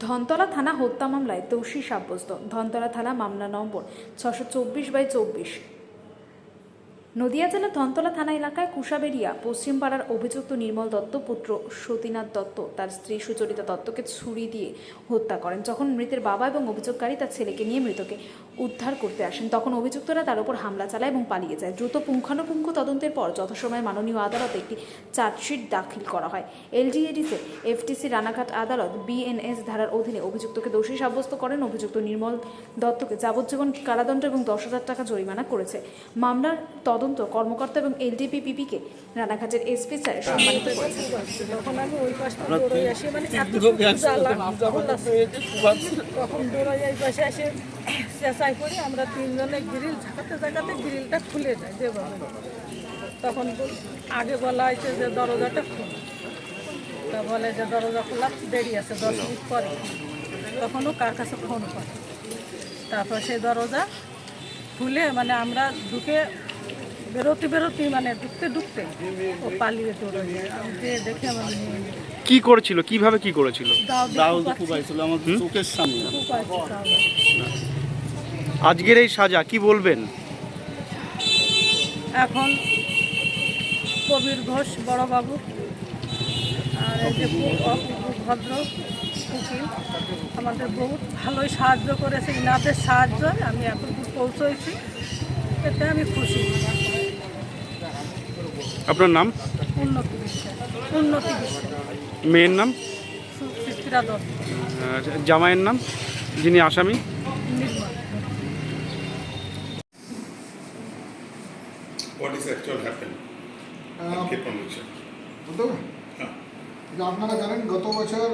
ধনতলা থানা হত্যা মামলায় দোষী সাব্যস্ত। ধনতলা থানা মামলা নম্বর 624/24। নদিয়া জেলার ধনতলা থানা এলাকায় কুশাবেড়িয়া পশ্চিমপাড়ার অভিযুক্ত নির্মল দত্ত পুত্র সতীনাথ দত্ত তার স্ত্রী সুচরিতা দত্তকে ছুরি দিয়ে হত্যা করেন। যখন মৃতের বাবা এবং অভিযোগকারী তার ছেলেকে নিয়ে মৃতকে উদ্ধার করতে আসেন, তখন অভিযুক্তরা তার উপর হামলা চালায় এবং পালিয়ে যায়। দ্রুত পুঙ্খানুপুঙ্খ তদন্তের পর যথাসময়ে মাননীয় আদালতে একটি চার্জশিট দাখিল করা হয়। এলজিএডিসি এফটিসি রানাঘাট আদালত বিএনএস ধারার অধীনে অভিযুক্তকে দোষী সাব্যস্ত করেন। অভিযুক্ত নির্মল দত্তকে যাবজ্জীবন কারাদণ্ড এবং 10,000 টাকা জরিমানা করেছে। মামলার তদন্ত কর্মকর্তা এবং এলডিপিপিকে রানাঘাটের এসপি স্যার সম্মানিত করেছেন। তখন আমি ওই পাশটা দৌড়ে আসি, মানে তখন দৌড়ে এই পাশে এসে চেঁচাই করে আমরা তিনজনে গ্রিল ঝাঁকাতে ঝাঁকাতে গ্রিলটা খুলে যায় যেভাবে। তখন আগে বলা হয়েছে যে দরজাটা খুলে, তা বলে যে দরজা খোলা দেরি আছে 10 মিনিট পরে। তখনও কার কাছে ফোন করে, তারপর সেই দরজা খুলে মানে আমরা ঢুকে বেরোতে মানে ঢুকতে ও পালিয়ে দৌড়ে যায়। আমি দেখে আমার কি করেছিল, কিভাবে কি করেছিল? চোখের সামনে। আজকের এই সাজা কি বলবেন? এখন কবির ঘোষ বড়বাবু আর এই যে ভদ্র উকিল আমাদের বহুত ভালোই সাহায্য করেছে। ইনাদের সাহায্য আমি এখন পৌঁছেছি, এতে আমি খুশি। আপনার নাম? উন্নতি বিশ্বাস। মেয়ের নাম? সুচিত্রা দত্ত। জামাইয়ের নাম যিনি আসামি? নির্মল। What is actual happened? Keep on mention. বলতে হবে? আপনারা জানেন গত বছর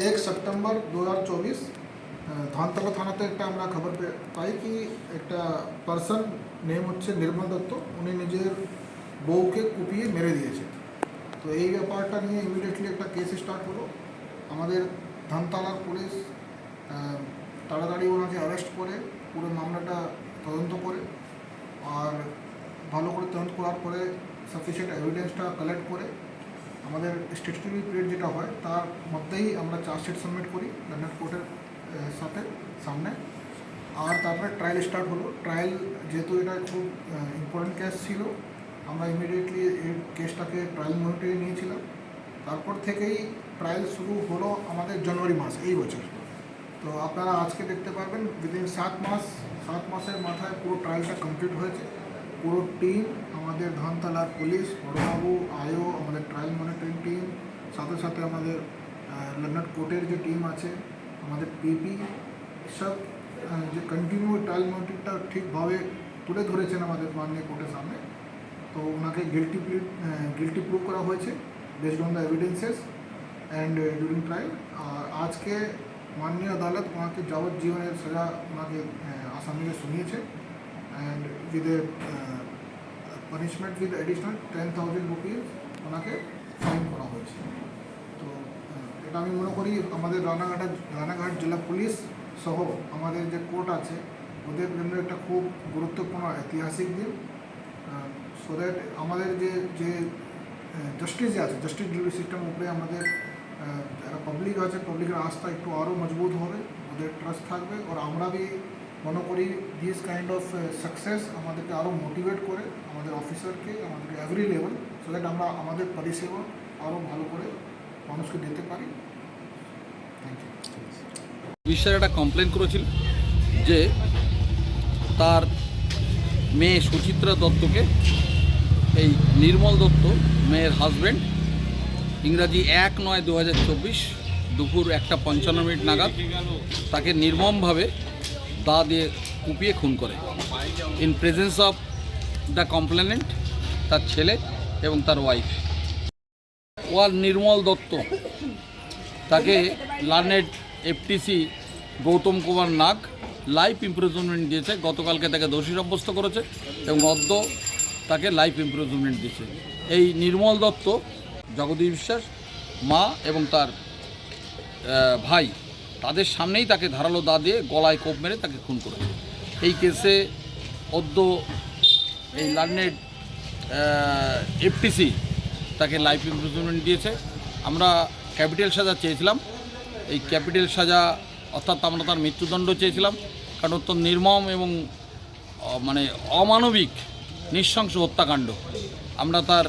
1 সেপ্টেম্বর 2024 ধনতলা থানাতে একটা আমরা খবর পাই কি একটা পার্সন নেম হচ্ছে নির্মল দত্ত, উনি নিজের বউকে কুপিয়ে মেরে দিয়েছে। তো এই ব্যাপারটা নিয়ে ইমিডিয়েটলি একটা কেস স্টার্ট হলো। আমাদের ধনতলার পুলিশ তাড়াতাড়ি ওনাকে অ্যারেস্ট করে পুরো মামলাটা তদন্ত করে, আর ভালো করে তদন্ত করার পরে সাফিসিয়েন্ট এভিডেন্সটা কালেক্ট করে আমাদের স্ট্যাটিউটরি পিরিয়ড যেটা হয় তার মধ্যেই আমরা চার্জশিট সাবমিট করি লন্ডন কোর্টের সামনে। আর তারপরে ট্রায়াল স্টার্ট হলো। ট্রায়াল যেহেতু এটা খুব ইম্পর্টেন্ট কেস ছিল, আমরা ইমিডিয়েটলি এই কেসটাকে ট্রায়াল মনিটরে নিয়েছিলাম। তারপর থেকেই ট্রায়াল শুরু হলো আমাদের জানুয়ারি মাস এই বছর। তো আপনারা আজকে দেখতে পারবেন উইদিন 7 মাসের মাথায় পুরো ট্রায়ালটা কমপ্লিট হয়েছে। পুরো টিম আমাদের ধনতলার পুলিশ, বড়বাবু, আইও, আমাদের ট্রায়াল মনিটরিং টিম, সাথে সাথে আমাদের লন্ডন কোর্টের যে টিম আছে, আমাদের পিপি, সব যে কন্টিনিউ ট্রায়াল মনিটরিংটা ঠিকভাবে তুলে ধরেছেন আমাদের মাননীয় কোর্টের সামনে। তো ওনাকে গিল্টি প্রুভ করা হয়েছে based on the evidences and during trial. আর আজকে মাননীয় আদালত ওনাকে যাবজ্জীবনের সাজা ওনাকে আসামিকে শুনিয়েছে, and with a punishment with additional 10,000 rupees ওনাকে ফাইন করা হয়েছে। তো এটা আমি মনে করি আমাদের রানাঘাট জেলা পুলিশ সহ আমাদের যে কোর্ট আছে ওদের জন্য একটা খুব গুরুত্বপূর্ণ ঐতিহাসিক দিন। সো দ্যাট আমাদের যে জাস্টিস যে আছে, জাস্টিস ডিলিভারি সিস্টেম উপরে আমাদের যারা পাবলিক আছে, পাবলিকের আস্থা একটু আরও মজবুত হবে, ওদের ট্রাস্ট থাকবে। আর আমরা বি মনে করি দিস কাইন্ড অফ সাকসেস আমাদেরকে আরও মোটিভেট করে আমাদের অফিসারকে, আমাদেরকে এভরি লেভেল, সো দ্যাট আমরা আমাদের পরিষেবা আরও ভালো করে মানুষকে দিতে পারি। Thank you. বিশ্বাস একটা কমপ্লেন করেছিল যে তার মেয়ে সুচিত্রা দত্তকে এই নির্মল দত্ত মেয়ের হাজব্যান্ড ইংরাজি 1/9/2024 দুপুর 1:55 নাগাদ তাকে নির্মমভাবে দা দিয়ে কুপিয়ে খুন করে in presence of the complainant, তার ছেলে এবং তার ওয়াইফ। ওয়ার নির্মল দত্ত তাকে লার্নেড এফটিসি গৌতম কুমার নাগ লাইফ ইমপ্রিজনমেন্ট দিয়েছে। গতকালকে তাকে দোষী সাব্যস্ত করেছে এবং অদ্য তাকে লাইফ ইমপ্রিজনমেন্ট দিয়েছে। এই নির্মল দত্ত, জগদীশ বিশ্বাস, মা এবং তার ভাই তাদের সামনেই তাকে ধারালো দা দিয়ে গলায় কোপ মেরে তাকে খুন করেছে। এই কেসে অদ্য এই লার্নেড এফটিসি তাকে লাইফ ইমপ্রিজনমেন্ট দিয়েছে। আমরা ক্যাপিটাল সাজা চেয়েছিলাম, এই ক্যাপিটাল সাজা অর্থাৎ আমরা তার মৃত্যুদণ্ড চেয়েছিলাম, কারণ অত্যন্ত নির্মম এবং মানে অমানবিক নৃশংস হত্যাকাণ্ড। আমরা তার